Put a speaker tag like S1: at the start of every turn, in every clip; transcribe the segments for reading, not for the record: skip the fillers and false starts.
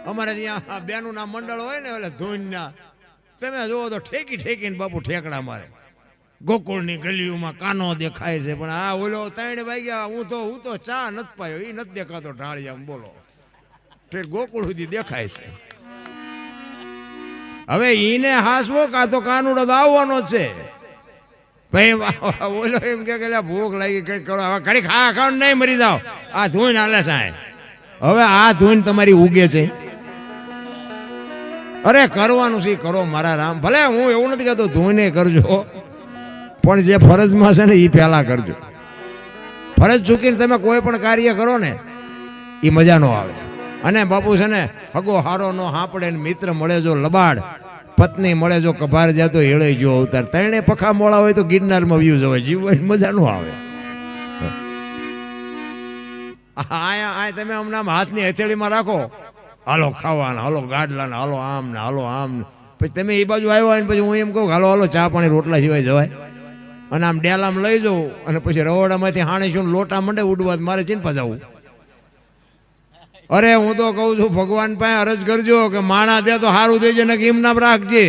S1: અમારે ત્યાં બેનું ના મંડળ હોય ને એટલે ધૂનના તમે જોવો તો ઠેકી ઠેકીને બાપુ ઠેકડા મારે. ગોકુળની ગલીઓમાં કાનો દેખાય છે, પણ આ ઓલો 3 વાગ્યા હું તો ચા નથી પાયો, એ નથી દેખાતો ઢાળિયામાં. બોલો ઠેક ગોકુળ સુધી દેખાય છે. હવે ઈને હાસવો કા તો કાનુડો તો આવવાનો જ છે. ભાઈ ઓલો એમ કે ભૂખ લાગી કઈ કરો, હવે ઘડી ખાવા નહીં મરી જાઓ. આ ધૂન હાલે સાહેબ. હવે આ ધૂન તમારી ઉગે છે. અરે કરવાનું છે કરો મારા રામ. ભલે હું એવું નથી કહેતો ધૂને કરજો, પણ જે ફરજમાં છે ને એ પહેલા કરજો. ફરજ ચૂકીને તમે કોઈ પણ કાર્ય કરો ને એ મજા ન આવે. અને બાપુ છે ને હગો હારો નો હાંપડે ને મિત્ર મળે જો લબાડ, પત્ની મળે જો કભાર જાતો હેળે જો અવતાર. 3 પખા મોળા હોય તો ગિરનારમાં વ્યૂ જવાય, જીવન મજા ન આવે. આ તમે હમણાં હાથની હથેળીમાં રાખો, હાલો ખાવાના, હાલો ગાડલાના, હાલો આમ ને હાલો આમ ને. પછી તમે એ બાજુ આવ્યા હોય ને પછી હું એમ કહું હાલો હાલો ચા પાણી રોટલા સિવાય જવાય. અને આમ ડેલામ લઈ જાઉં અને પછી રવોડામાંથી હાણીશું લોટા મંડે ઉડવા, મારે ચીનપા જવું. અરે હું તો કહું છું ભગવાન પાસે અરજ કરજો કે માણા દે તો સારું દેજે ને એમ નામ રાખજે.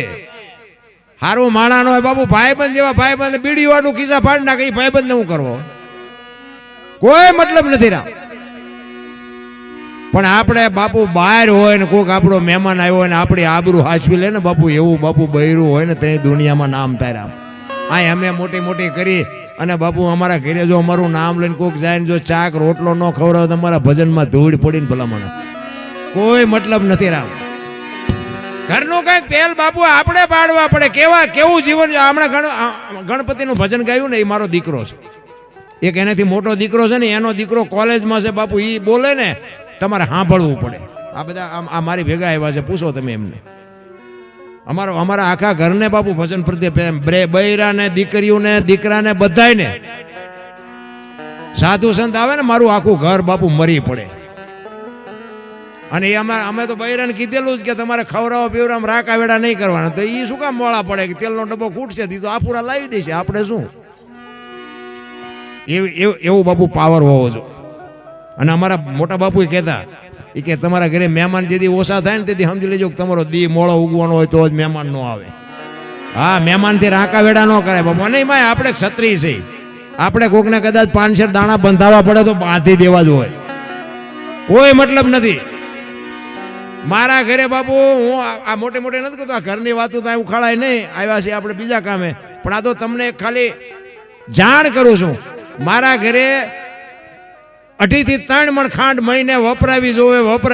S1: સારું માણા નો હોય બાપુ, ભાઈબંધ જેવા ભાઈબંધ બીડી વાળું ખિસ્સા ફાડી નાખે, એ ભાઈબંધ ને હું કરવો, કોઈ મતલબ નથી રામ. પણ આપણે બાપુ બહાર હોય ને કોઈક આપણો મહેમાન આવ્યો હોય ને આપણી આબરૂ હાચવી લે ને બાપુ, એવું બાપુ બૈરું હોય ને તે દુનિયામાં નામ તાર્યા. આ અમે મોટી મોટી કરી અને બાપુ અમારા ઘરે જો અમારું નામ લઈને કોઈક જાય ને જો ચાક રોટલો ન ખવડાવે તો અમારા ભજનમાં ધૂળ પડીને ભલામણ, કોઈ મતલબ નથી રામ. ઘરનું કઈક પહેલ બાપુ આપણે પાડવા પડે. કેવું જીવન. હમણાં ગણપતિનું ભજન ગાયું ને, એ મારો દીકરો છે, એક એનાથી મોટો દીકરો છે ને, એનો દીકરો કોલેજમાં છે બાપુ. એ બોલે ને તમારે સાંભળવું પડે. આ બધા આ મારી ભેગા આવ્યા છે, પૂછો તમે એમને. અમારા આખા ઘરને બાપુ ભજન પ્રત્યે, બૈરાને દીકરીઓને દીકરાને બધાને સાધુ સંત આવે ને મારું આખું ઘર બાપુ મરી પડે. અને એ અમે તો બૈરાને કીધેલું જ કે તમારે ખવડાવો પીવડાવ રાકા વેડા નહીં કરવાના. તો એ શું કામ મોળા પડે કે તેલનો ડબ્બો ખૂટશે તો આપુરા લાવી દેશે, આપણે શું. એવું બાપુ પાવર હોવો જોઈએ. અને અમારા મોટા બાપુ કહેતા એ કે તમારા ઘરે મહેમાન જેથી ઓછા થાય ને તેથી સમજી લેજો કે તમારો દી મોળો ઉગવાનો હોય તો જ મહેમાન નો આવે. હા, મહેમાન થી રાકા વેડા ન કરાય બાપુ. નહીં માય આપણે ક્ષત્રિય છે, આપણે કોકને કદાચ 5 દાણા બંધાવવા પડે તો બાંધી દેવા જ હોય, કોઈ મતલબ નથી. મારા ઘરે બાપુ હું આ મોટે મોટે નથી કહેતો, આ ઘરની વાતો તો ઉખાડાય નહીં, આવ્યા છે આપણે બીજા કામે. પણ આ તો તમને ખાલી જાણ કરું છું, મારા ઘરે 2.5 થી 3 મણ ખાંડ મહિને વપરાવી જોવે.